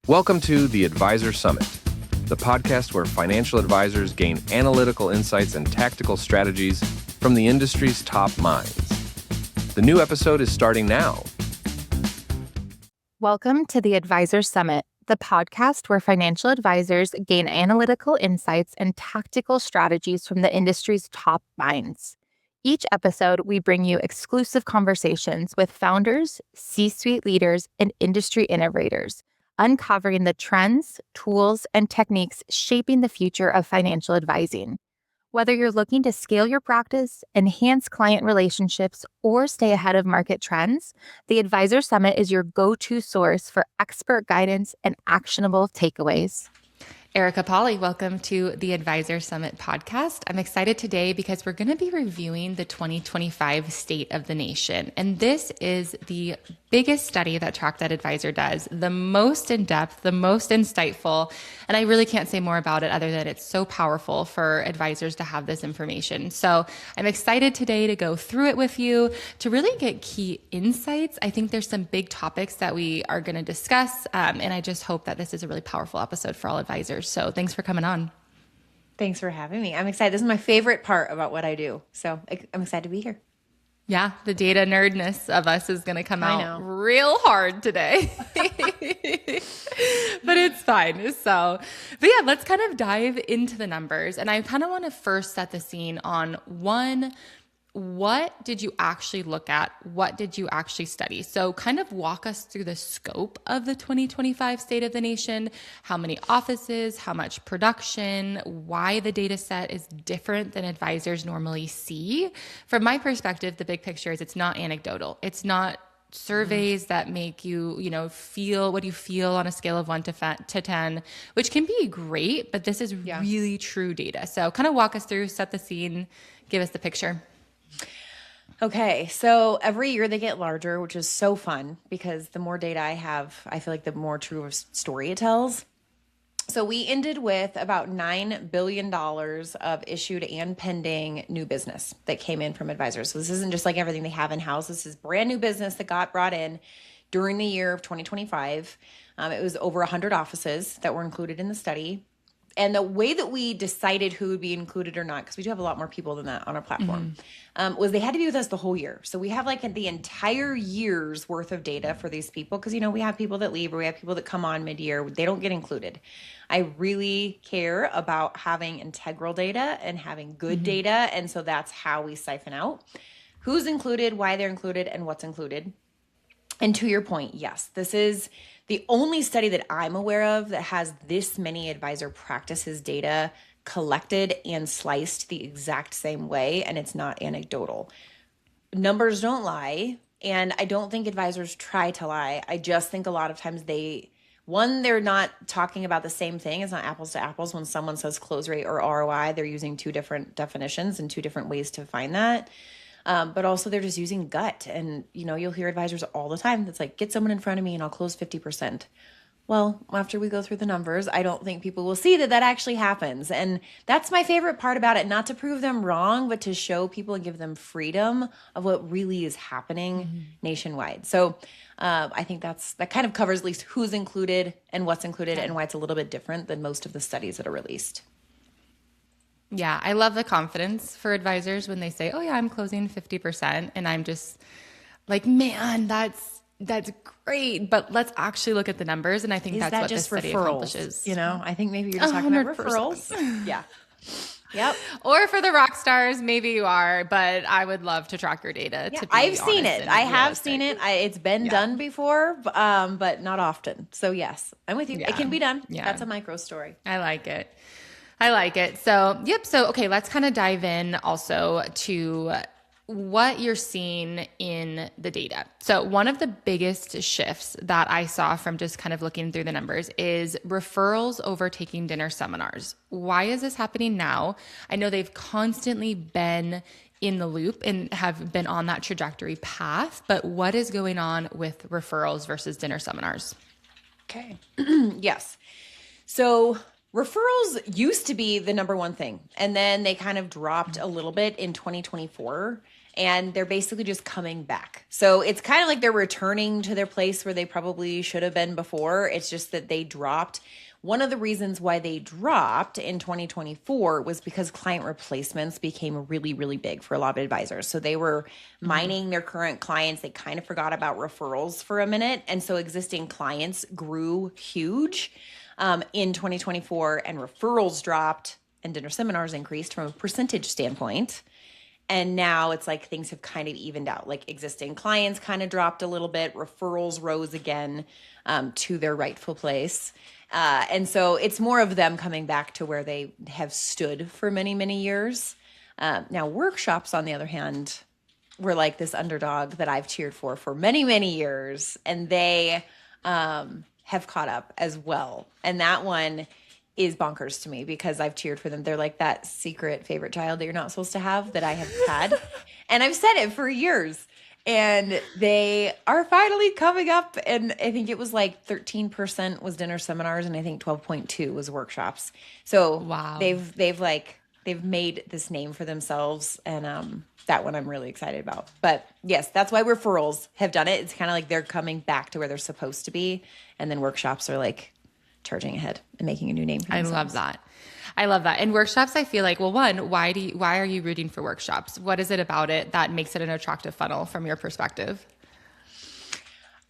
Welcome to the Advisor Summit, the podcast where financial advisors gain analytical insights and tactical strategies from the industry's top minds. The new episode is starting now. Welcome to the Advisor Summit, the podcast where financial advisors gain analytical insights and tactical strategies from the industry's top minds. Each episode, we bring you exclusive conversations with founders, C-suite leaders, and industry innovators, uncovering the trends, tools, and techniques shaping the future of financial advising. Whether you're looking to scale your practice, enhance client relationships, or stay ahead of market trends, the Advisor Summit is your go-to source for expert guidance and actionable takeaways. Erica Pauly, welcome to the Advisor Summit podcast. I'm excited today because we're going to be reviewing the 2025 State of the Nation. And this is the biggest study that Track That Advisor does, the most in-depth, the most insightful. And I really can't say more about it other than it's so powerful for advisors to have this information. So I'm excited today to go through it with you to really get key insights. I think there's some big topics that we are going to discuss. And I just hope that this is a really powerful episode for all advisors. So thanks for coming on. Thanks for having me. I'm excited. This is my favorite part about what I do. So I'm excited to be here. Yeah, the data nerdness of us is going to come out real hard today. But it's fine. But yeah, let's kind of dive into the numbers. And I kind of want to first set the scene on one, what did you actually look at? What did you actually study? So kind of walk us through the scope of the 2025 State of the Nation, how many offices, how much production, why the data set is different than advisors normally see. From my perspective, the big picture is it's not anecdotal. It's not surveys that make you, feel what you feel on a scale of 1 to 10, which can be great, but this is really true data. So kind of walk us through, set the scene, give us the picture. Okay, so every year they get larger, which is so fun because the more data I have, I feel like the more true of story it tells. So we ended with about $9 billion of issued and pending new business that came in from advisors. So this isn't just like everything they have in-house. This is brand new business that got brought in during the year of 2025. It was over 100 offices that were included in the study. And the way that we decided who would be included or not, because we do have a lot more people than that on our platform, was they had to be with us the whole year. So we have like the entire year's worth of data for these people because, we have people that leave or we have people that come on mid-year. They don't get included. I really care about having integral data and having good data. And so that's how we siphon out who's included, why they're included, and what's included. And to your point, yes, this is the only study that I'm aware of that has this many advisor practices data collected and sliced the exact same way, and it's not anecdotal. Numbers don't lie, and I don't think advisors try to lie. I just think a lot of times they're not talking about the same thing. It's not apples to apples. When someone says close rate or ROI, they're using two different definitions and two different ways to find that. But also they're just using gut. And, you'll hear advisors all the time that's like, get someone in front of me and I'll close 50%. Well, after we go through the numbers, I don't think people will see that actually happens. And that's my favorite part about it, not to prove them wrong, but to show people and give them freedom of what really is happening nationwide. So I think that kind of covers at least who's included and what's included and why it's a little bit different than most of the studies that are released. Yeah, I love the confidence for advisors when they say, oh yeah, I'm closing 50%. And I'm just like, man, that's great. But let's actually look at the numbers. And I think that's what this study accomplishes. I think maybe you're just talking about referrals. Yeah. Yep. Or for the rock stars, maybe you are, but I would love to track your data. Yeah, I've seen it. I have seen it. It's been done before, but not often. So yes, I'm with you. Yeah. It can be done. Yeah. That's a micro story. I like it. So, okay, let's kind of dive in also to what you're seeing in the data. So one of the biggest shifts that I saw from just kind of looking through the numbers is referrals overtaking dinner seminars. Why is this happening now? I know they've constantly been in the loop and have been on that trajectory path, but what is going on with referrals versus dinner seminars? Okay. Yes. So referrals used to be the number one thing, and then they kind of dropped a little bit in 2024. and they're basically just coming back. So it's kind of like they're returning to their place where they probably should have been before. It's just that they dropped. One of the reasons why they dropped in 2024 was because client replacements became really, really big for a lot of advisors. So they were mining their current clients. They kind of forgot about referrals for a minute. And so existing clients grew huge in 2024, and referrals dropped and dinner seminars increased from a percentage standpoint. And now it's like things have kind of evened out. Like existing clients kind of dropped a little bit. Referrals rose again to their rightful place. And so it's more of them coming back to where they have stood for many, many years. Now, workshops, on the other hand, were like this underdog that I've cheered for many, many years. And they have caught up as well. And that one is bonkers to me because I've cheered for them. They're like that secret favorite child that you're not supposed to have that I have had. And I've said it for years. And they are finally coming up. And I think it was like 13% was dinner seminars, and I think 12.2 was workshops. So wow, they've made this name for themselves. And that one I'm really excited about. But yes, that's why referrals have done it. It's kind of like they're coming back to where they're supposed to be. And then workshops are like charging ahead and making a new name for themselves. I love that. And workshops, I feel like, well, one, why are you rooting for workshops? What is it about it that makes it an attractive funnel from your perspective?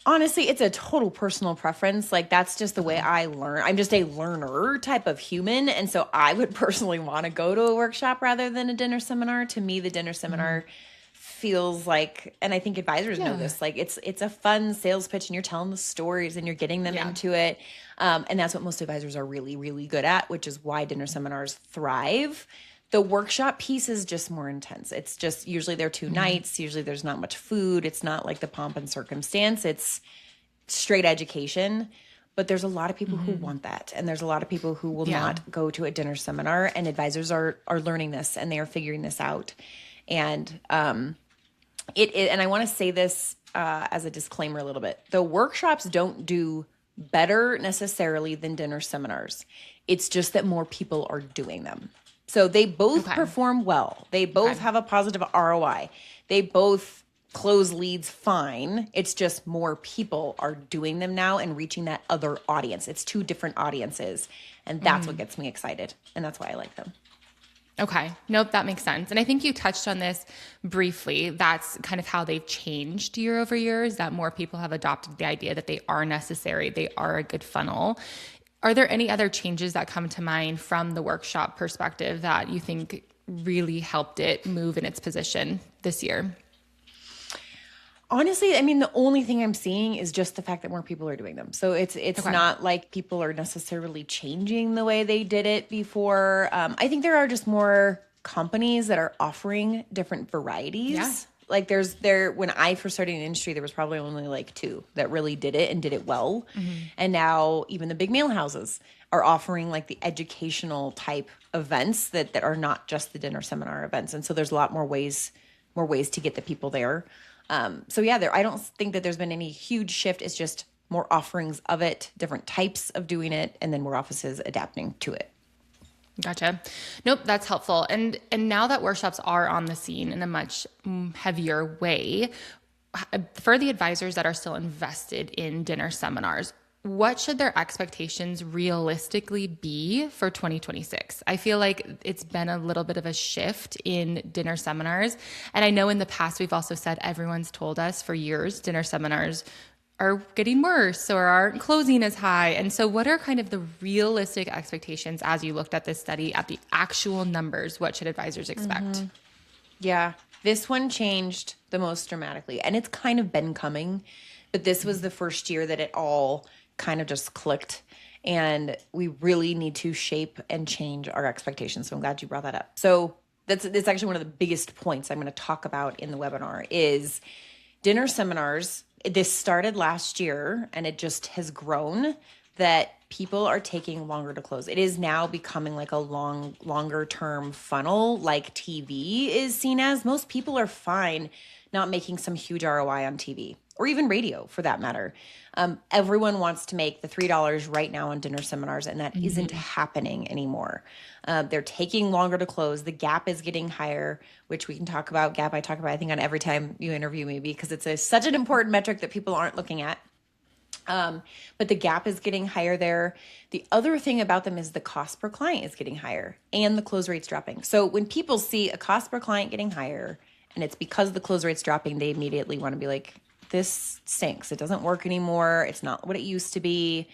Honestly, it's a total personal preference. Like that's just the way I learn. I'm just a learner type of human. And so I would personally want to go to a workshop rather than a dinner seminar. To me, the dinner seminar feels like, and I think advisors know this, like it's a fun sales pitch and you're telling the stories and you're getting them into it. And that's what most advisors are really, really good at, which is why dinner seminars thrive. The workshop piece is just more intense. It's just usually they're 2 nights. Usually there's not much food. It's not like the pomp and circumstance. It's straight education. But there's a lot of people who want that. And there's a lot of people who will not go to a dinner seminar. And advisors are learning this and they are figuring this out. And and I want to say this as a disclaimer a little bit. The workshops don't do better necessarily than dinner seminars. It's just that more people are doing them. So they both perform well. They both have a positive ROI. They both close leads fine. It's just more people are doing them now and reaching that other audience. It's 2 different audiences. And that's what gets me excited. And that's why I like them. Okay. Nope, that makes sense. And I think you touched on this briefly. That's kind of how they've changed year over year, is that more people have adopted the idea that they are necessary. They are a good funnel. Are there any other changes that come to mind from the workshop perspective that you think really helped it move in its position this year? Honestly, I mean, the only thing I'm seeing is just the fact that more people are doing them. So it's not like people are necessarily changing the way they did it before. I think there are just more companies that are offering different varieties. Yeah. Like when I first started in the industry, there was probably only like 2 that really did it and did it well. And now even the big mail houses are offering like the educational type events that are not just the dinner seminar events. And so there's a lot more ways to get the people there. So yeah, I don't think that there's been any huge shift. It's just more offerings of it, different types of doing it, and then more offices adapting to it. Gotcha. Nope, that's helpful. And now that workshops are on the scene in a much heavier way, for the advisors that are still invested in dinner seminars, what should their expectations realistically be for 2026? I feel like it's been a little bit of a shift in dinner seminars. And I know in the past, we've also said everyone's told us for years, dinner seminars are getting worse or aren't closing as high. And so what are kind of the realistic expectations as you looked at this study at the actual numbers? What should advisors expect? Yeah, this one changed the most dramatically. And it's kind of been coming, but this was the first year that it all kind of just clicked. And we really need to shape and change our expectations. So I'm glad you brought that up. So that's actually one of the biggest points I'm going to talk about in the webinar is dinner seminars. This started last year and it just has grown that people are taking longer to close. It is now becoming like a longer term funnel like TV is seen as. Most people are fine not making some huge ROI on TV. or even radio for that matter. Everyone wants to make the $3 right now on dinner seminars, and that isn't happening anymore. They're taking longer to close. The gap is getting higher, which we can talk about. Gap I talk about, I think, on every time you interview me, because it's such an important metric that people aren't looking at. But the gap is getting higher there. The other thing about them is the cost per client is getting higher and the close rate's dropping. So when people see a cost per client getting higher and it's because the close rate's dropping, they immediately want to be like, this stinks. It doesn't work anymore. It's not what it used to be.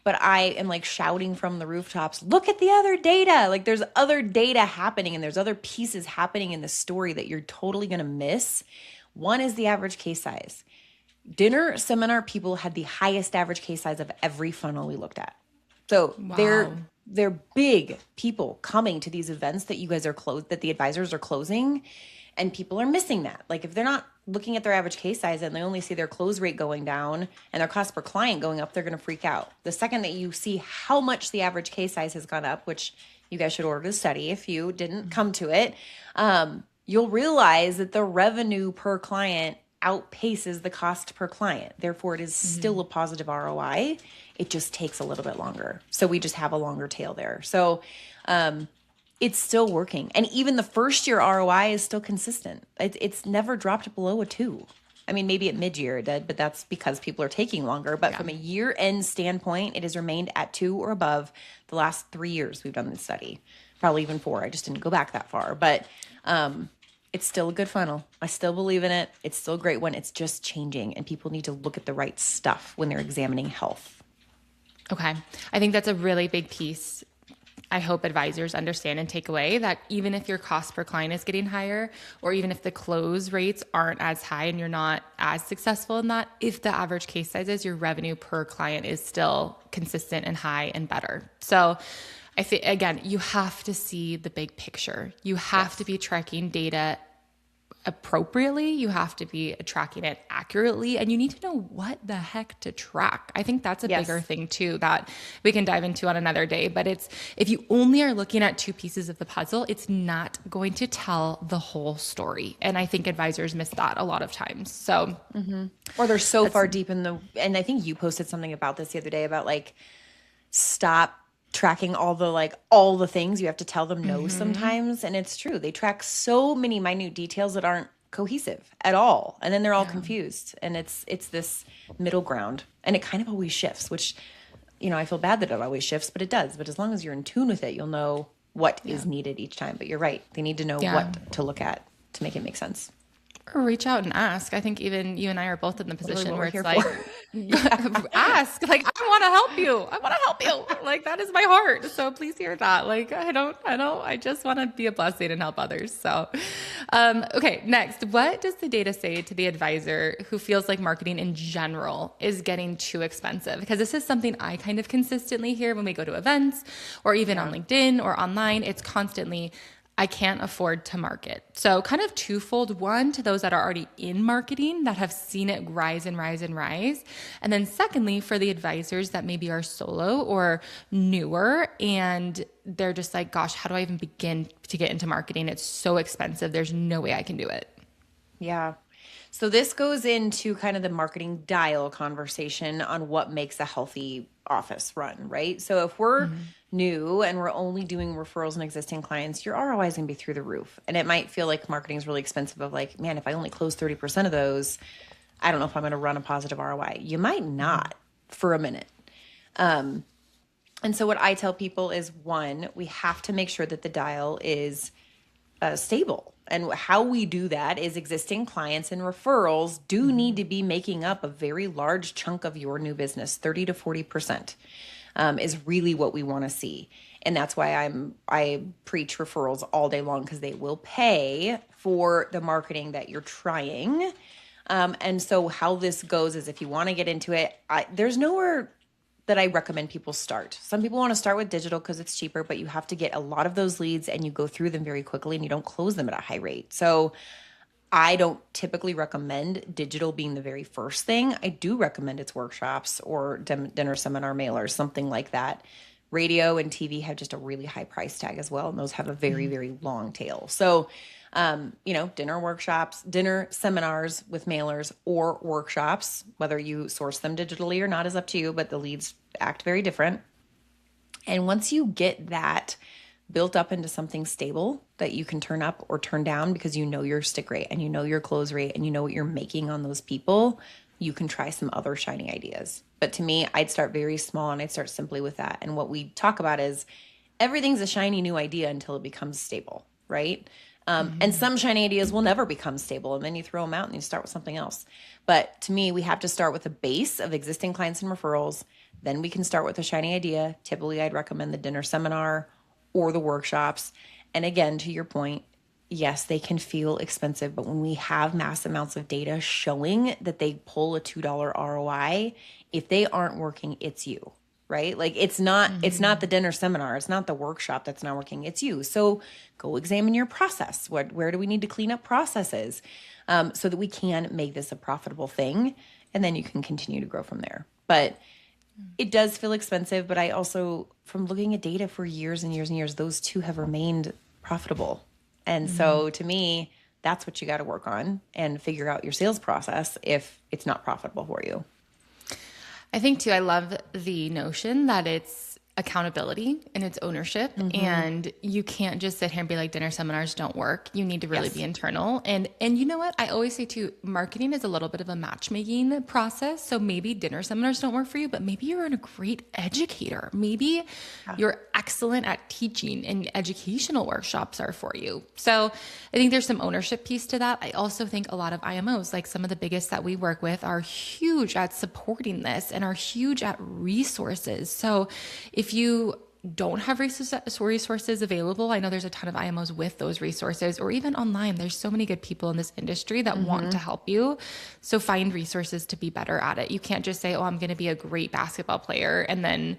But I am like shouting from the rooftops, look at the other data. Like there's other data happening and there's other pieces happening in the story that you're totally going to miss. One is the average case size. Dinner seminar people had the highest average case size of every funnel we looked at. So they're big people coming to these events that you guys are that the advisors are closing, and people are missing that. Like if they're not looking at their average case size and they only see their close rate going down and their cost per client going up, they're going to freak out. The second that you see how much the average case size has gone up, which you guys should order the study if you didn't come to it, you'll realize that the revenue per client outpaces the cost per client. Therefore, it is still a positive ROI. It just takes a little bit longer. So we just have a longer tail there. So it's still working. And even the first year ROI is still consistent. It's never dropped below a 2. I mean, maybe at mid-year it did, but that's because people are taking longer. But from a year-end standpoint, it has remained at 2 or above the last 3 years we've done this study. Probably even 4. I just didn't go back that far. But it's still a good funnel. I still believe in it. It's still a great one. It's just changing, and people need to look at the right stuff when they're examining health. Okay. I think that's a really big piece. I hope advisors understand and take away that even if your cost per client is getting higher, or even if the close rates aren't as high and you're not as successful in that, if the average case size is, your revenue per client is still consistent and high and better. So I think, again, you have to see the big picture. You have to be tracking data appropriately. You have to be tracking it accurately, and you need to know what the heck to track. I think that's a bigger thing too that we can dive into on another day. But if you only are looking at 2 pieces of the puzzle, it's not going to tell the whole story. And I think advisors miss that a lot of times. So, or they're so far deep and I think you posted something about this the other day about like, stop tracking all the things. You have to tell them no sometimes. And it's true. They track so many minute details that aren't cohesive at all. And then they're all confused. And it's this middle ground. And it kind of always shifts, which, I feel bad that it always shifts, but it does. But as long as you're in tune with it, you'll know what is needed each time. But you're right. They need to know what to look at to make it make sense. Or reach out and ask. I think even you and I are both in the position where it's like, ask. Like, I want to help you. I want to help you. Like, that is my heart. So please hear that. Like, I just want to be a blessing and help others. So, okay. Next, what does the data say to the advisor who feels like marketing in general is getting too expensive? Because this is something I kind of consistently hear when we go to events or even on LinkedIn or online. It's constantly, I can't afford to market. So kind of twofold. One, to those that are already in marketing that have seen it rise and rise and rise. And then secondly, for the advisors that maybe are solo or newer and they're just like, gosh, how do I even begin to get into marketing? It's so expensive. There's no way I can do it. Yeah. So this goes into kind of the marketing dial conversation on what makes a healthy office run, right? So if we're new and we're only doing referrals and existing clients, your ROI is going to be through the roof. And it might feel like marketing is really expensive of like, man, if I only close 30% of those, I don't know if I'm going to run a positive ROI. You might not for a minute. And so what I tell people is, one, we have to make sure that the dial is stable. And how we do that is existing clients and referrals do need to be making up a very large chunk of your new business. 30 to 40% is really what we want to see. And that's why I preach referrals all day long, because they will pay for the marketing that you're trying. And so how this goes is, if you want to get into it, there's nowhere that I recommend people start. Some people want to start with digital because it's cheaper, but you have to get a lot of those leads and you go through them very quickly and you don't close them at a high rate. So I don't typically recommend digital being the very first thing. I do recommend it's workshops or dinner seminar mailers, something like that. Radio and TV have just a really high price tag as well, and those have a very, very long tail. So Dinner seminars with mailers or workshops, whether you source them digitally or not is up to you, but the leads act very different. And once you get that built up into something stable that you can turn up or turn down because you know your stick rate and you know your close rate and you know what you're making on those people, you can try some other shiny ideas. But to me, I'd start very small and I'd start simply with that. And what we talk about is everything's a shiny new idea until it becomes stable, right? And some shiny ideas will never become stable, and then you throw them out and you start with something else. But to me, we have to start with a base of existing clients and referrals. Then we can start with a shiny idea. Typically, I'd recommend the dinner seminar or the workshops. And again, to your point, yes, they can feel expensive, but when we have mass amounts of data showing that they pull a $2 ROI, if they aren't working, it's you. Right? Like it's not the dinner seminar. It's not the workshop that's not working. It's you. So go examine your process. Where do we need to clean up processes so that we can make this a profitable thing? And then you can continue to grow from there. But it does feel expensive. But I also, from looking at data for years and years and years, those two have remained profitable. And so to me, that's what you got to work on and figure out your sales process if it's not profitable for you. I think too, I love the notion that it's accountability and it's ownership, and you can't just sit here and be like, dinner seminars don't work. You need to really be internal. And you know what? I always say too, marketing is a little bit of a matchmaking process. So maybe dinner seminars don't work for you, but maybe you're a great educator. Maybe you're excellent at teaching and educational workshops are for you. So I think there's some ownership piece to that. I also think a lot of IMOs, like some of the biggest that we work with, are huge at supporting this and are huge at resources. So if you don't have resources available, I know there's a ton of IMOs with those resources, or even online. There's so many good people in this industry that want to help you. So find resources to be better at it. You can't just say, oh, I'm going to be a great basketball player, and then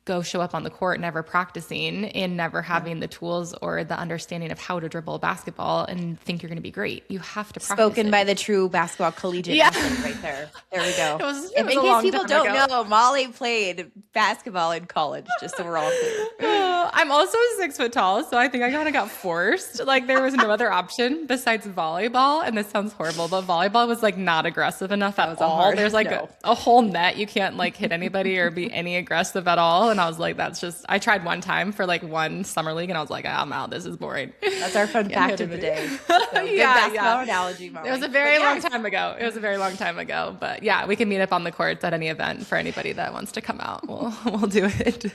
go show up on the court never practicing and never having the tools or the understanding of how to dribble a basketball and think you're going to be great. You have to practice. Spoken by the true basketball collegiate athlete right there. There we go. In case people don't know, Molly played basketball in college, just so we're all clear. I'm also 6 foot tall, so I think I kind of got forced. Like there was no other option besides volleyball, and this sounds horrible, but volleyball was like not aggressive enough at all. There's like a whole net. You can't like hit anybody or be any aggressive at all. And I was like, I tried one time for like one summer league, and I was like, I'm out. This is boring. That's our fun fact of the day. So good basketball analogy, Molly. It was a very long time ago. But yeah, we can meet up on the courts at any event for anybody that wants to come out. We'll do it.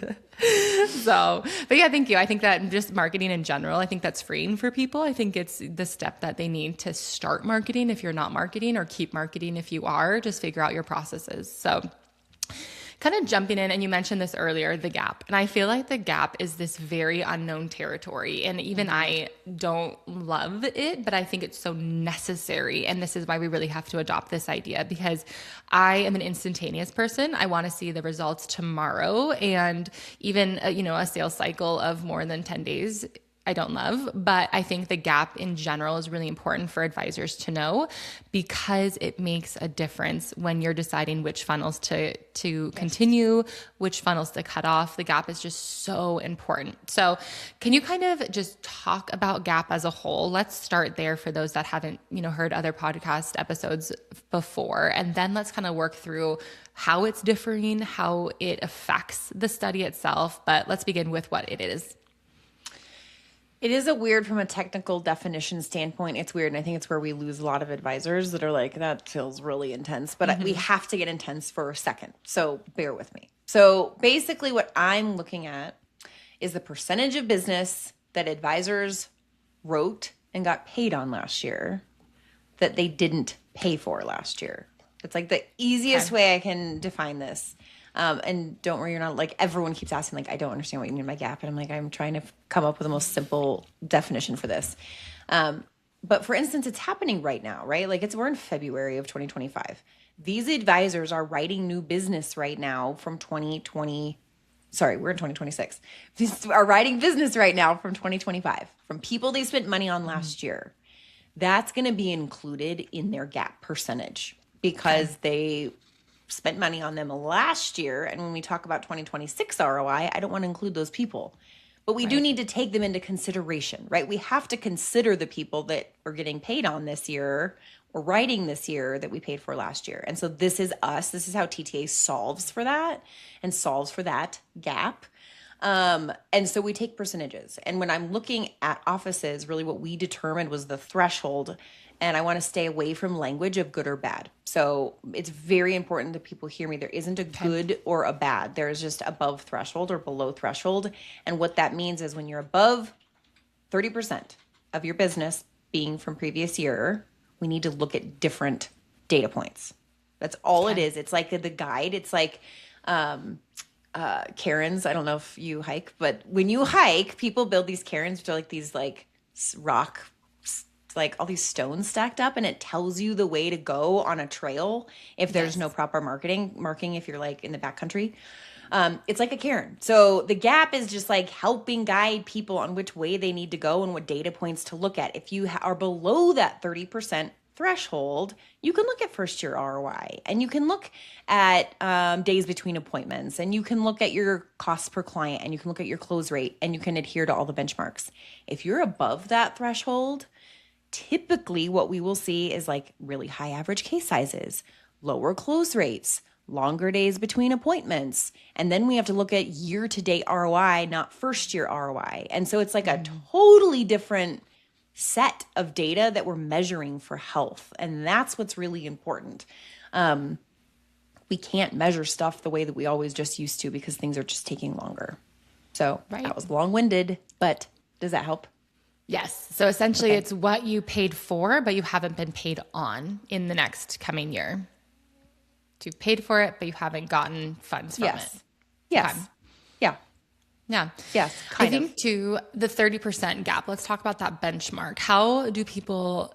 So, but yeah, thank you. I think that just marketing in general, I think that's freeing for people. I think it's the step that they need to start marketing if you're not marketing, or keep marketing if you are. Just figure out your processes. So kind of jumping in, and you mentioned this earlier, the gap. And I feel like the gap is this very unknown territory. And even I don't love it, but I think it's so necessary. And this is why we really have to adopt this idea, because I am an instantaneous person. I want to see the results tomorrow. And even, a sales cycle of more than 10 days, I don't love, but I think the gap in general is really important for advisors to know, because it makes a difference when you're deciding which funnels to continue, which funnels to cut off. The gap is just so important. So can you kind of just talk about gap as a whole? Let's start there for those that haven't, heard other podcast episodes before. And then let's kind of work through how it's differing, how it affects the study itself. But let's begin with what it is. It is a weird, from a technical definition standpoint, it's weird. And I think it's where we lose a lot of advisors that are like, that feels really intense. But we have to get intense for a second. So bear with me. So basically what I'm looking at is the percentage of business that advisors wrote and got paid on last year that they didn't pay for last year. It's like the easiest way I can define this. And don't worry, you're not like, everyone keeps asking, like, I don't understand what you mean by gap. And I'm like, I'm trying to come up with the most simple definition for this. But for instance, it's happening right now, right? Like we're in February of 2025. These advisors are writing new business right now from 2020. Sorry, we're in 2026. These are writing business right now from 2025, from people they spent money on last year. That's going to be included in their gap percentage, because they spent money on them last year. And when we talk about 2026 ROI, I don't want to include those people. but we do need to take them into consideration, right? We have to consider the people that are getting paid on this year or writing this year that we paid for last year. And so this is us. This is how TTA solves for that and solves for that gap. And so we take percentages. And when I'm looking at offices, really what we determined was the threshold. And I want to stay away from language of good or bad. So it's very important that people hear me. There isn't a good or a bad. There is just above threshold or below threshold. And what that means is when you're above 30% of your business being from previous year, we need to look at different data points. That's all it is. It's like the guide. It's like cairns. I don't know if you hike, but when you hike, people build these cairns, which are like these like rock, like all these stones stacked up, and it tells you the way to go on a trail if there's no proper marking if you're like in the backcountry. It's like a cairn. So the gap is just like helping guide people on which way they need to go and what data points to look at. If you are below that 30% threshold, you can look at first year ROI, and you can look at days between appointments, and you can look at your cost per client, and you can look at your close rate, and you can adhere to all the benchmarks. If you're above that threshold, typically what we will see is like really high average case sizes, lower close rates, longer days between appointments. And then we have to look at year-to-date ROI, not first-year ROI. And so it's like a totally different set of data that we're measuring for health. And that's what's really important. We can't measure stuff the way that we always just used to because things are just taking longer. So that was long-winded, but does that help? Yes. So essentially it's what you paid for, but you haven't been paid on in the next coming year. So you've paid for it, but you haven't gotten funds from it. Yes. Okay. Yeah. Yeah. Yes. I think too, the 30% gap, let's talk about that benchmark. How do people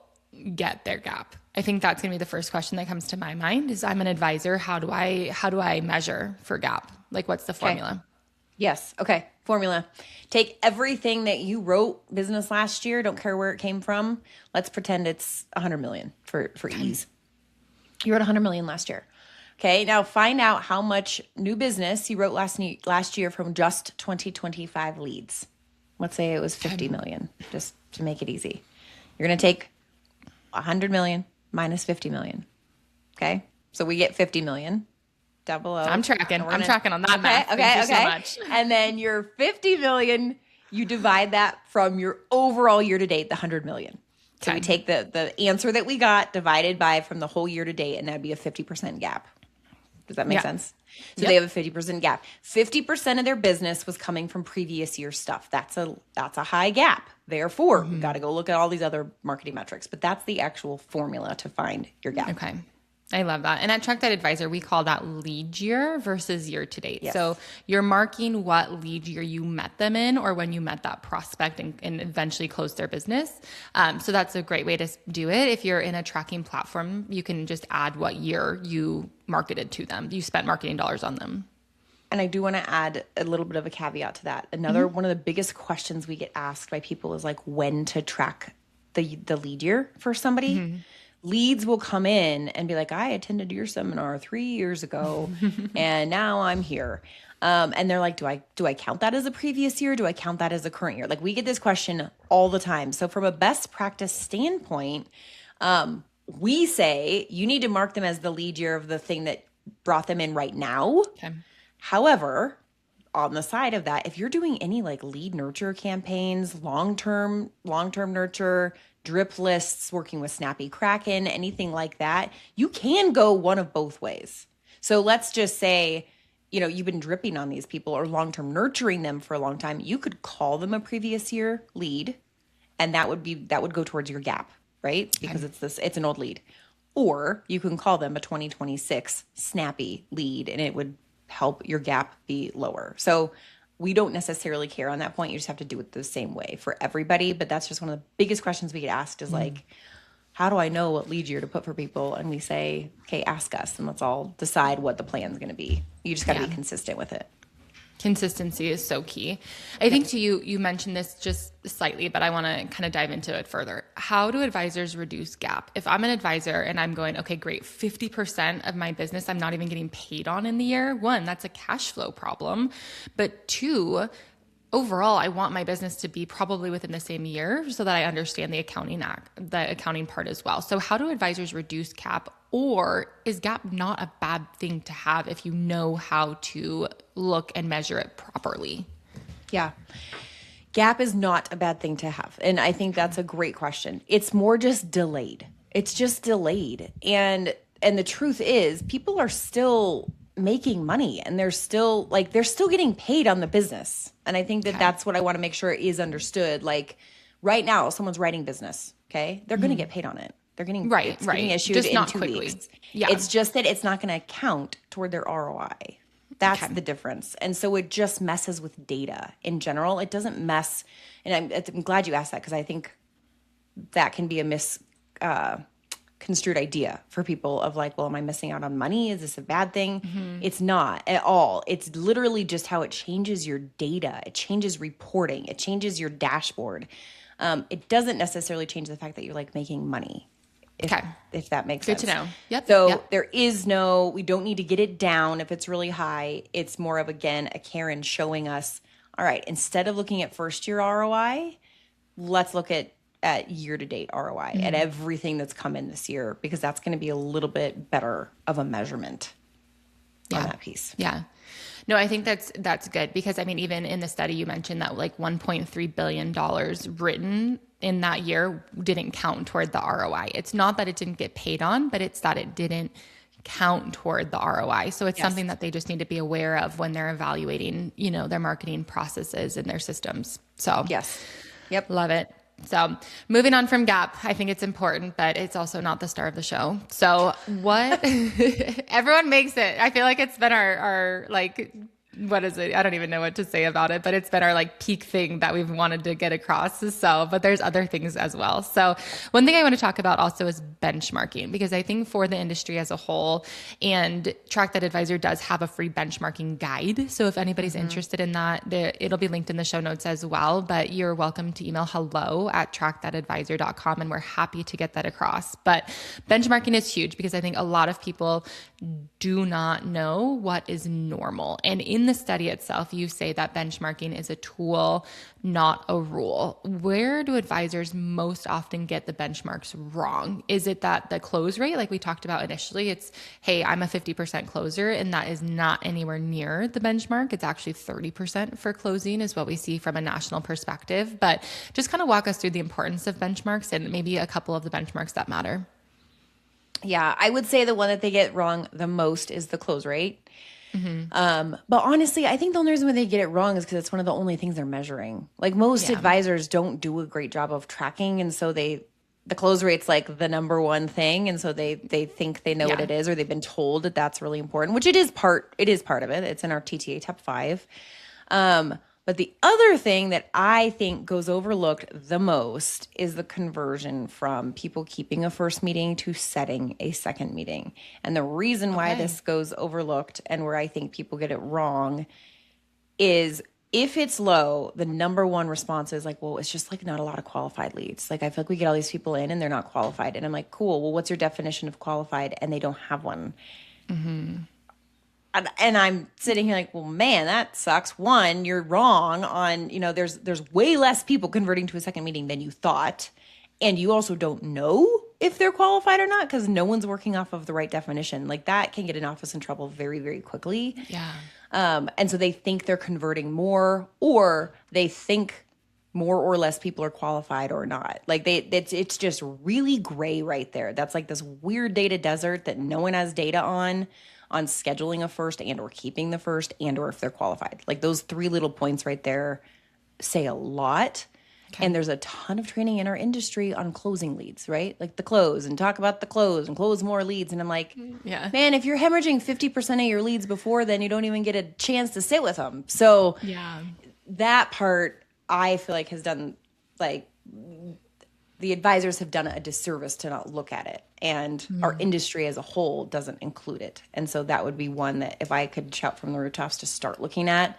get their gap? I think that's going to be the first question that comes to my mind is I'm an advisor. How do I measure for gap? Like what's the formula? Yes. Okay. Formula. Take everything that you wrote business last year. Don't care where it came from. Let's pretend it's 100 million for ease. You wrote 100 million last year. Okay. Now find out how much new business you wrote last year from just 2025 leads. Let's say it was 50 million, just to make it easy. You're going to take 100 million minus 50 million. Okay. So we get 50 million. Down below. I'm tracking on that math. Thank you so much. And then your 50 million, you divide that from your overall year to date, the 100 million. So we take the answer that we got divided by from the whole year to date, and that'd be a 50% gap. Does that make sense? So they have a 50% gap. 50% of their business was coming from previous year stuff. That's a high gap. Therefore, we've got to go look at all these other marketing metrics. But that's the actual formula to find your gap. Okay. I love that. And at Track That Advisor, we call that lead year versus year to date. Yes. So you're marking what lead year you met them in or when you met that prospect and eventually closed their business. So that's a great way to do it. If you're in a tracking platform, you can just add what year you marketed to them. You spent marketing dollars on them. And I do want to add a little bit of a caveat to that. Another one of the biggest questions we get asked by people is like when to track the lead year for somebody. Leads will come in and be like, I attended your seminar 3 years ago and now I'm here. And they're like, do I count that as a previous year? Do I count that as a current year? Like we get this question all the time. So from a best practice standpoint, we say you need to mark them as the lead year of the thing that brought them in right now. Okay. However, on the side of that, if you're doing any like lead nurture campaigns, long-term nurture, drip lists, working with Snappy Kraken, anything like that, you can go one of both ways. So let's just say, you've been dripping on these people or long-term nurturing them for a long time. You could call them a previous year lead, and that would go towards your gap, right? Because it's an old lead. Or you can call them a 2026 snappy lead, and it would help your gap be lower. So we don't necessarily care on that point. You just have to do it the same way for everybody. But that's just one of the biggest questions we get asked is like, how do I know what lead year to put for people? And we say, okay, ask us and let's all decide what the plan is going to be. You just got to be consistent with it. Consistency is so key. I think too, you mentioned this just slightly, but I want to kind of dive into it further. How do advisors reduce gap? If I'm an advisor and I'm going, okay, great, 50% of my business I'm not even getting paid on in the year. One, that's a cash flow problem. But two, overall, I want my business to be probably within the same year so that I understand the accounting part as well. So how do advisors reduce gap, or is gap not a bad thing to have if you know how to look and measure it properly? Yeah. Gap is not a bad thing to have. And I think that's a great question. It's more just delayed. It's just delayed. And the truth is, people are still making money, and they're still getting paid on the business. And I think that that's what I want to make sure is understood. Like right now, someone's writing business, okay? They're going to get paid on it. They're getting getting issued just in not 2 quickly. weeks. Yeah. It's just that it's not going to count toward their ROI. That's the difference. And so it just messes with data in general. It doesn't mess, and I'm glad you asked that, because I think that can be a misconstrued idea for people of like, well, am I missing out on money? Is this a bad thing? It's not at all. It's literally just how it changes your data. It changes reporting. It changes your dashboard. It doesn't necessarily change the fact that you're like making money. If that makes sense. Good to know. Yep. So there is we don't need to get it down if it's really high. It's more of, again, a Karen showing us, all right, instead of looking at first year ROI, let's look at year-to-date ROI, at everything that's come in this year, because that's going to be a little bit better of a measurement on that piece. Yeah. No, I think that's good, because I mean, even in the study you mentioned that like $1.3 billion written in that year didn't count toward the ROI. It's not that it didn't get paid on, but it's that it didn't count toward the ROI. So it's something that they just need to be aware of when they're evaluating, their marketing processes and their systems. So love it. So moving on from gap, I think it's important, but it's also not the star of the show. So what everyone makes it, I feel like it's been our like, what is it? I don't even know what to say about it, but it's been our like peak thing that we've wanted to get across. So, but there's other things as well. So one thing I want to talk about also is benchmarking, because I think for the industry as a whole, and Track That Advisor does have a free benchmarking guide. So if anybody's interested in that, it'll be linked in the show notes as well, but you're welcome to email hello@trackthatadvisor.com, and we're happy to get that across. But benchmarking is huge, because I think a lot of people do not know what is normal. And in the study itself, you say that benchmarking is a tool, not a rule. Where do advisors most often get the benchmarks wrong? Is it that the close rate, like we talked about initially, it's, hey, I'm a 50% closer, and that is not anywhere near the benchmark. It's actually 30% for closing is what we see from a national perspective. But just kind of walk us through the importance of benchmarks and maybe a couple of the benchmarks that matter. Yeah, I would say the one that they get wrong the most is the close rate. But honestly, I think the only reason why they get it wrong is because it's one of the only things they're measuring. Like most advisors don't do a great job of tracking, and so the close rate's like the number one thing, and so they think they know what it is, or they've been told that that's really important, which it is part of it. It's in our TTA top 5. But the other thing that I think goes overlooked the most is the conversion from people keeping a first meeting to setting a second meeting. And the reason why this goes overlooked, and where I think people get it wrong, is if it's low, the number one response is like, well, it's just like not a lot of qualified leads. Like I feel like we get all these people in and they're not qualified. And I'm like, cool, well, what's your definition of qualified? And they don't have one. And I'm sitting here like, well, man, that sucks. One, you're wrong on, there's way less people converting to a second meeting than you thought. And you also don't know if they're qualified or not, because no one's working off of the right definition. Like that can get an office in trouble very, very quickly. Yeah. And so they think they're converting more, or they think more or less people are qualified or not. Like it's just really gray right there. That's like this weird data desert that no one has data on scheduling a first and or keeping the first and or if they're qualified. Like those 3 little points right there say a lot. And there's a ton of training in our industry on closing leads, right? Like the close, and talk about the close and close more leads. And I'm like, man, if you're hemorrhaging 50% of your leads before, then you don't even get a chance to sit with them. So that part I feel like has done, like, the advisors have done a disservice to not look at it, and our industry as a whole doesn't include it. And so that would be one that if I could shout from the rooftops to start looking at,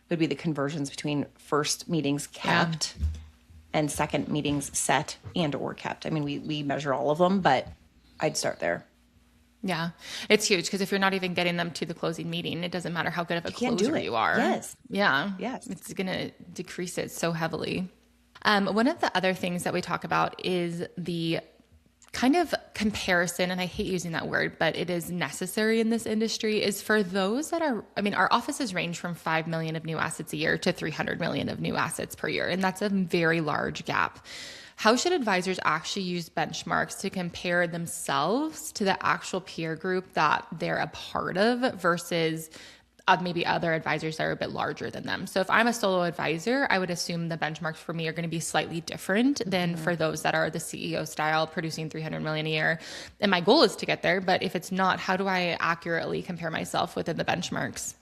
would be the conversions between first meetings kept and second meetings set and or kept. I mean, we measure all of them, but I'd start there. Yeah, it's huge because if you're not even getting them to the closing meeting, it doesn't matter how good of a can't do closer it. you are. Yes. Yeah. Yes. It's going to decrease it so heavily. One of the other things that we talk about is the kind of comparison, and I hate using that word, but it is necessary in this industry, is for those that are, I mean, our offices range from 5 million of new assets a year to 300 million of new assets per year. And that's a very large gap. How should advisors actually use benchmarks to compare themselves to the actual peer group that they're a part of versus maybe other advisors that are a bit larger than them? So if I'm a solo advisor, I would assume the benchmarks for me are going to be slightly different than for those that are the CEO style producing 300 million a year. And my goal is to get there, but if it's not, how do I accurately compare myself within the benchmarks?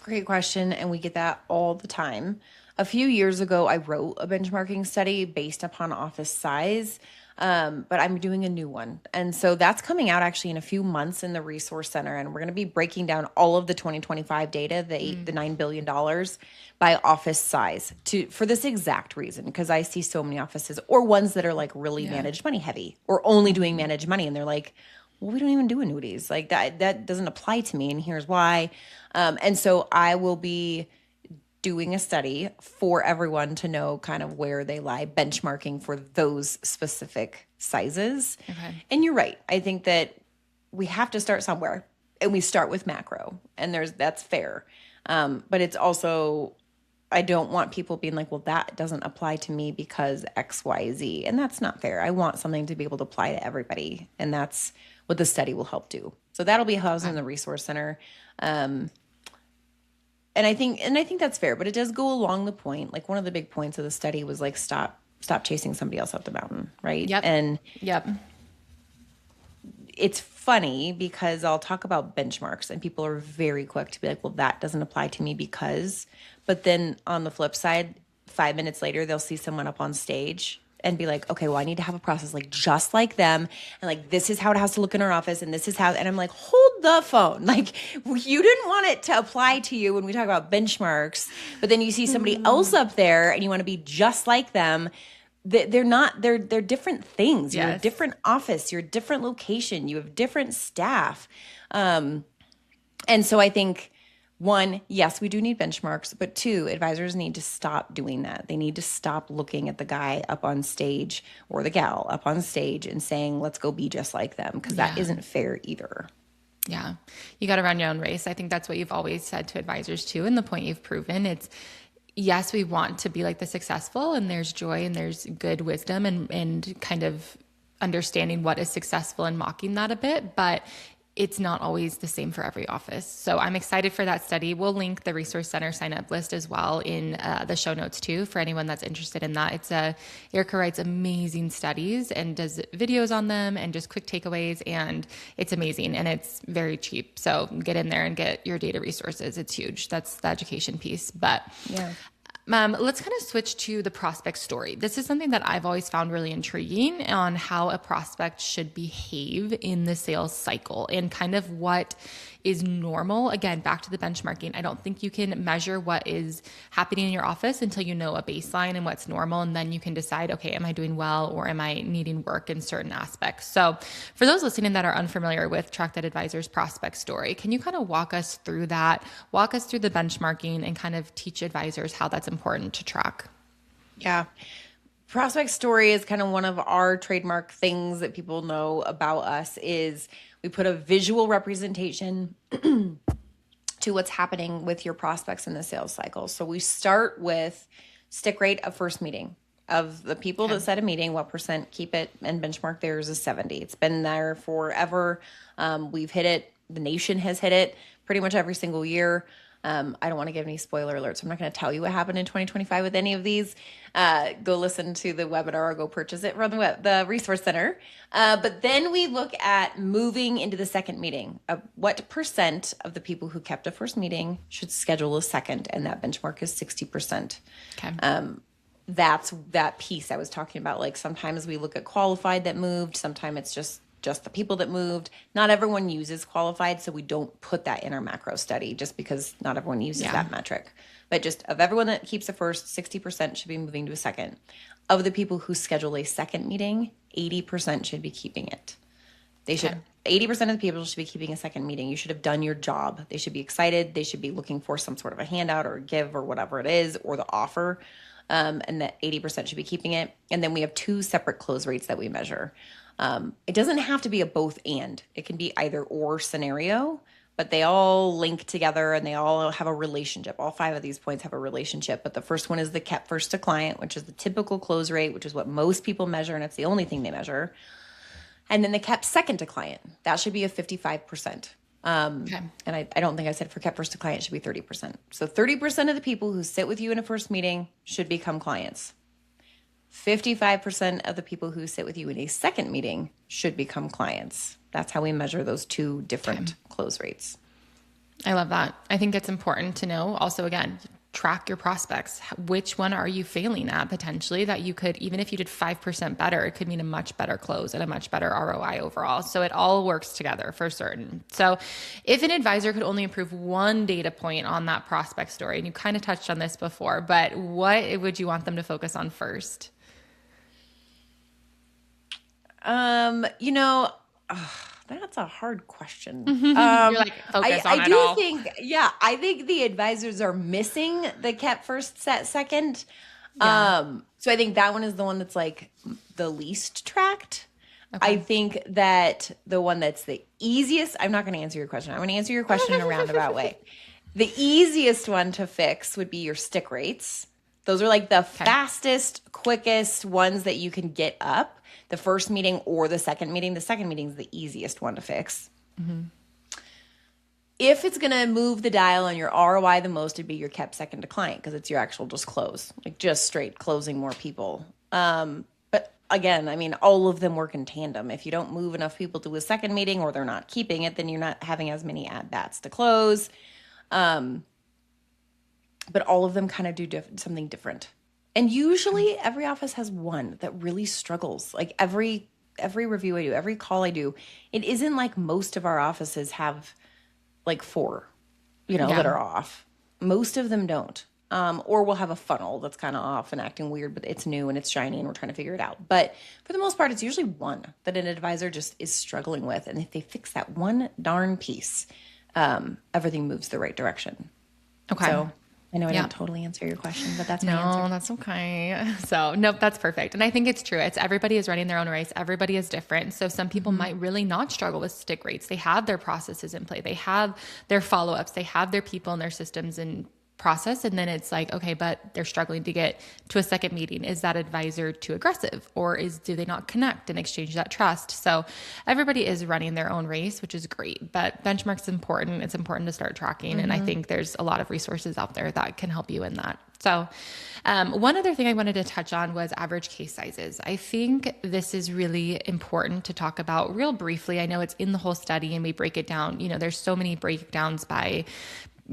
Great question. And we get that all the time. A few years ago, I wrote a benchmarking study based upon office size, but I'm doing a new one. And so that's coming out actually in a few months in the Resource Center. And we're going to be breaking down all of the 2025 data, the $9 billion by office size for this exact reason, because I see so many offices or ones that are like really managed money heavy or only doing managed money. And they're like, well, we don't even do annuities. Like that doesn't apply to me. And here's why. And so I will be doing a study for everyone to know kind of where they lie, benchmarking for those specific sizes. Okay. And you're right. I think that we have to start somewhere, and we start with macro, and that's fair. But it's also, I don't want people being like, well, that doesn't apply to me because X, Y, Z. And that's not fair. I want something to be able to apply to everybody. And that's what the study will help do. So that'll be housed in the Resource Center. And I think that's fair, but it does go along the point. Like one of the big points of the study was like, stop chasing somebody else up the mountain. Right. Yep. And yep. It's funny because I'll talk about benchmarks and people are very quick to be like, well, that doesn't apply to me because, but then on the flip side, 5 minutes later, they'll see someone up on stage and be like, okay, well, I need to have a process like just like them. And like, this is how it has to look in our office. And this is how, and I'm like, hold the phone. Like you didn't want it to apply to you when we talk about benchmarks, but then you see somebody else up there and you want to be just like them. They're not, they're different things. You're a different office, you're a different location, you have different staff. And so I think, one, yes, we do need benchmarks, but two, advisors need to stop doing that. They need to stop looking at the guy up on stage or the gal up on stage and saying, let's go be just like them, because that isn't fair either. Yeah. You got to run your own race. I think that's what you've always said to advisors too. And the point you've proven, it's, yes, we want to be like the successful, and there's joy and there's good wisdom and kind of understanding what is successful and mocking that a bit, but it's not always the same for every office. So I'm excited for that study. We'll link the Resource Center sign up list as well in the show notes too, for anyone that's interested in that. Erica writes amazing studies and does videos on them and just quick takeaways, and it's amazing and it's very cheap. So get in there and get your data resources. It's huge. That's the education piece. But yeah. Let's kind of switch to the prospect story. This is something that I've always found really intriguing on how a prospect should behave in the sales cycle and kind of what is normal. Again, back to the benchmarking. I don't think you can measure what is happening in your office until you know a baseline and what's normal. And then you can decide, okay, am I doing well or am I needing work in certain aspects? So for those listening that are unfamiliar with Track That Advisor's prospect story, can you kind of walk us through that, walk us through the benchmarking and kind of teach advisors how that's important to track? Yeah. Prospect story is kind of one of our trademark things that people know about us is we put a visual representation to what's happening with your prospects in the sales cycle. So we start with stick rate of first meeting. Of the people that set a meeting, what % keep it, and benchmark theirs is 70. It's been there forever. We've hit it. The nation has hit it pretty much every single year. I don't want to give any spoiler alerts. So I'm not going to tell you what happened in 2025 with any of these. Go listen to the webinar or go purchase it from the Resource Center. But then we look at moving into the second meeting. What % of the people who kept a first meeting should schedule a second? And that benchmark is 60%. Okay. That's that piece I was talking about. Like sometimes we look at qualified that moved. Sometimes it's just the people that moved. Not everyone uses qualified, so we don't put that in our macro study just because not everyone uses that metric. But just of everyone that keeps a first, 60% should be moving to a second. Of the people who schedule a second meeting, 80% should be keeping it. They should, 80% of the people should be keeping a second meeting. You should have done your job. They should be excited. They should be looking for some sort of a handout or a give or whatever it is, or the offer. And that 80% should be keeping it. And then we have 2 separate close rates that we measure. It doesn't have to be a both and. It can be either or scenario, but they all link together and they all have a relationship. All 5 of these points have a relationship. But the first one is the kept first to client, which is the typical close rate, which is what most people measure, and it's the only thing they measure. And then the kept second to client, that should be a 55%. And I don't think I said for kept first to client, it should be 30%. So 30% of the people who sit with you in a first meeting should become clients. 55% of the people who sit with you in a second meeting should become clients. That's how we measure those 2 different close rates. I love that. I think it's important to know also, again, track your prospects. Which one are you failing at potentially that you could, even if you did 5% better, it could mean a much better close and a much better ROI overall. So it all works together for certain. So if an advisor could only improve 1 data point on that prospect story, and you kind of touched on this before, but what would you want them to focus on first? That's a hard question. You're like, focus on it all. I think the advisors are missing the kept first, set second. So I think that one is the one that's like the least tracked. Okay. I think that the one that's the easiest, I'm not going to answer your question. I'm going to answer your question in a roundabout way. The easiest one to fix would be your stick rates. Those are like the fastest, quickest ones that you can get up. The first meeting or the second meeting. The second meeting is the easiest one to fix. Mm-hmm. If it's going to move the dial on your ROI the most, it'd be your kept second to client, because it's your actual just close, like just straight closing more people. But again, I mean, all of them work in tandem. If you don't move enough people to a second meeting or they're not keeping it, then you're not having as many at-bats to close. But all of them kind of do something different. And usually every office has one that really struggles. Like every review I do, every call I do, it isn't like most of our offices have like 4, that are off. Most of them don't. Or we'll have a funnel that's kind of off and acting weird, but it's new and it's shiny and we're trying to figure it out. But for the most part, it's usually one that an advisor just is struggling with. And if they fix that one darn piece, everything moves the right direction. Okay. So I know I didn't totally answer your question, but that's my answer. No, that's okay. So nope, that's perfect. And I think it's true. Everybody is running their own race. Everybody is different. So some people might really not struggle with stick rates. They have their processes in play. They have their follow-ups. They have their people and their systems in process. And then it's like, okay, but they're struggling to get to a second meeting. Is that advisor too aggressive, or do they not connect and exchange that trust? So everybody is running their own race, which is great, but benchmarks is important. It's important to start tracking. And I think there's a lot of resources out there that can help you in that. So one other thing I wanted to touch on was average case sizes. I think this is really important to talk about real briefly. I know it's in the whole study and we break it down. There's so many breakdowns by,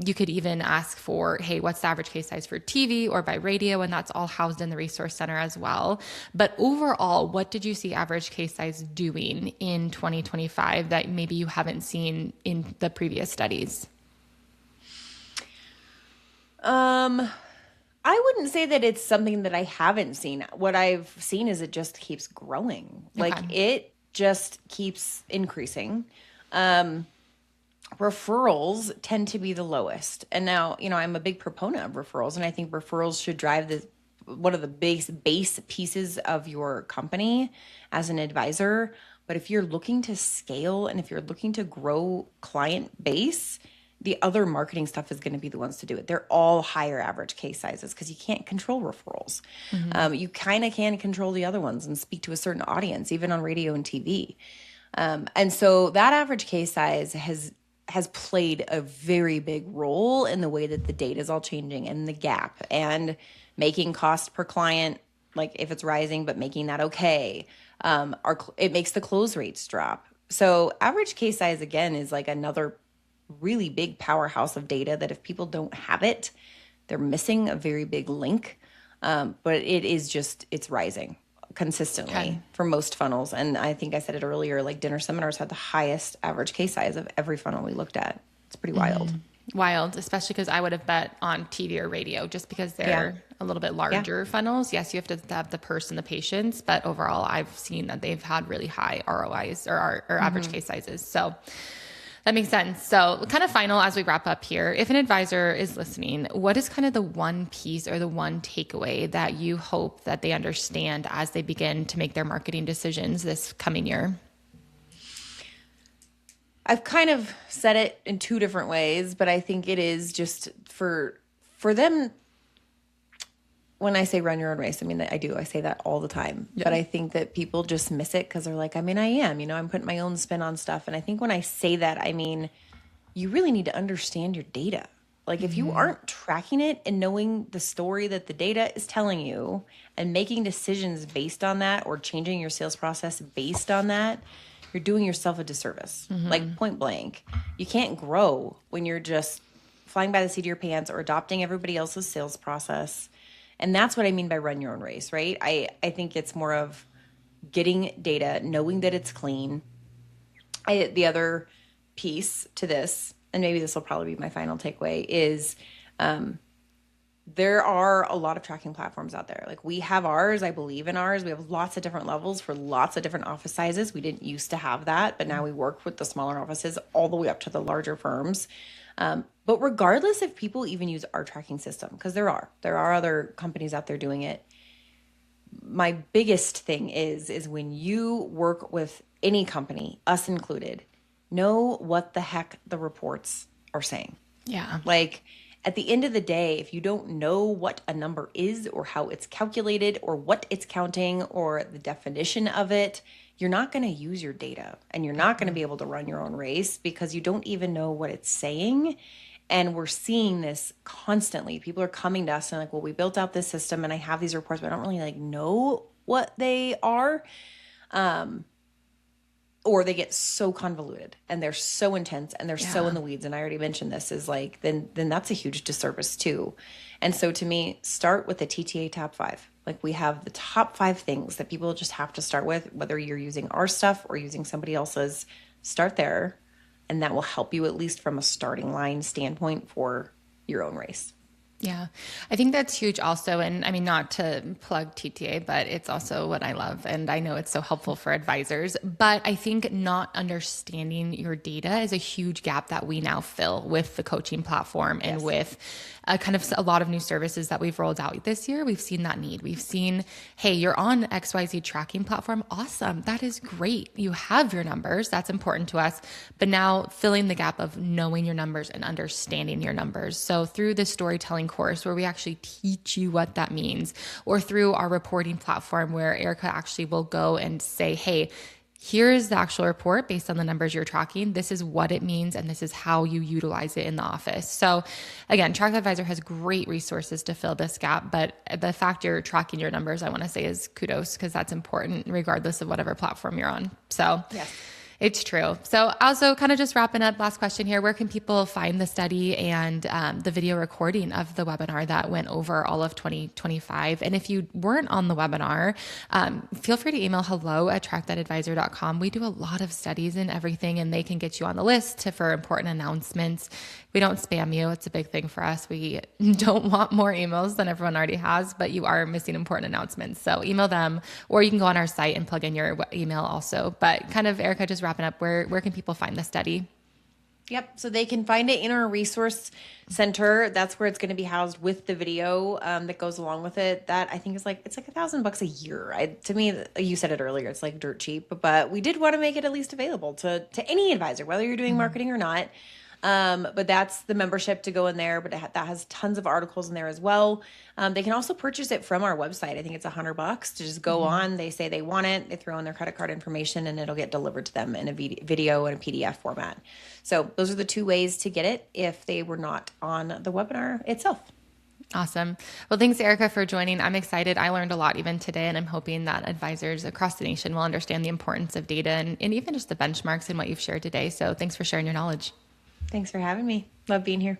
you could even ask for, hey, what's the average case size for TV or by radio? And that's all housed in the resource center as well. But overall, what did you see average case size doing in 2025 that maybe you haven't seen in the previous studies? I wouldn't say that it's something that I haven't seen. What I've seen is it just keeps growing. Okay. Like it just keeps increasing. Referrals tend to be the lowest. And now, I'm a big proponent of referrals, and I think referrals should drive one of the base pieces of your company as an advisor. But if you're looking to scale and if you're looking to grow client base, the other marketing stuff is going to be the ones to do it. They're all higher average case sizes because you can't control referrals. Mm-hmm. You kind of can control the other ones and speak to a certain audience, even on radio and TV. And so that average case size has played a very big role in the way that the data is all changing and the gap and making cost per client, like if it's rising, but making that okay. It makes the close rates drop. So average case size, again, is like another really big powerhouse of data that if people don't have it, they're missing a very big link. But it's rising consistently for most funnels. And I think I said it earlier, like dinner seminars had the highest average case size of every funnel we looked at. It's pretty wild. Wild, especially because I would have bet on TV or radio just because they're a little bit larger funnels, yes, you have to have the purse and the patience, but overall I've seen that they've had really high ROIs or average case sizes. So that makes sense. So kind of final as we wrap up here, if an advisor is listening, what is kind of the one piece or the one takeaway that you hope that they understand as they begin to make their marketing decisions this coming year? I've kind of said it in two different ways, but I think it is just for them. When I say run your own race, I mean, I do. I say that all the time. Yeah. But I think that people just miss it because they're like, I mean, I am, I'm putting my own spin on stuff. And I think when I say that, I mean, you really need to understand your data. Like if you aren't tracking it and knowing the story that the data is telling you and making decisions based on that or changing your sales process based on that, you're doing yourself a disservice. Like point blank. You can't grow when you're just flying by the seat of your pants or adopting everybody else's sales process. And that's what I mean by run your own race, right? I think it's more of getting data, knowing that it's clean. The other piece to this, and maybe this will probably be my final takeaway, is there are a lot of tracking platforms out there. Like we have ours, I believe in ours. We have lots of different levels for lots of different office sizes. We didn't used to have that, but now we work with the smaller offices all the way up to the larger firms. But regardless if people even use our tracking system, because there are other companies out there doing it. My biggest thing is when you work with any company, us included, know what the heck the reports are saying. Yeah. Like at the end of the day, if you don't know what a number is or how it's calculated or what it's counting or the definition of it, you're not going to use your data and you're not going to be able to run your own race because you don't even know what it's saying. And we're seeing this constantly. People are coming to us and like, well, we built out this system and I have these reports, but I don't really know what they are. Or they get so convoluted and they're so intense and they're so in the weeds. And I already mentioned this is like, then that's a huge disservice too. And so to me, start with the TTA top 5. Like we have the top 5 things that people just have to start with, whether you're using our stuff or using somebody else's, start there. And that will help you at least from a starting line standpoint for your own race. Yeah, I think that's huge also. And I mean, not to plug TTA, but it's also what I love. And I know it's so helpful for advisors, but I think not understanding your data is a huge gap that we now fill with the coaching platform and with kind of a lot of new services that we've rolled out this year. We've seen that need. We've seen, hey, you're on XYZ tracking platform. Awesome. That is great. You have your numbers. That's important to us. But now filling the gap of knowing your numbers and understanding your numbers. So through the storytelling course where we actually teach you what that means, or through our reporting platform where Erica actually will go and say, hey, here's the actual report based on the numbers you're tracking. This is what it means, and this is how you utilize it in the office. So again, Track Advisor has great resources to fill this gap, but the fact you're tracking your numbers, I want to say is kudos, because that's important regardless of whatever platform you're on. So yes. It's true. So also kind of just wrapping up, last question here, where can people find the study and the video recording of the webinar that went over all of 2025? And if you weren't on the webinar, feel free to email hello@trackthatadvisor.com. We do a lot of studies and everything, and they can get you on the list for important announcements. We don't spam you. It's a big thing for us. We don't want more emails than everyone already has, but you are missing important announcements. So email them, or you can go on our site and plug in your email also. But kind of, Erica, just wrapping up, where can people find the study? Yep. So they can find it in our resource center. That's where it's going to be housed with the video that goes along with it. That I think is like, it's like $1,000 a year. To me, you said it earlier, it's like dirt cheap, but we did want to make it at least available to any advisor, whether you're doing marketing or not. But that's the membership to go in there, but that has tons of articles in there as well. They can also purchase it from our website. I think it's $100 to just go on. They say they want it. They throw in their credit card information and it'll get delivered to them in a video and a PDF format. So those are the 2 ways to get it if they were not on the webinar itself. Awesome. Well, thanks, Erica, for joining. I'm excited. I learned a lot even today, and I'm hoping that advisors across the nation will understand the importance of data and even just the benchmarks and what you've shared today. So thanks for sharing your knowledge. Thanks for having me. Love being here.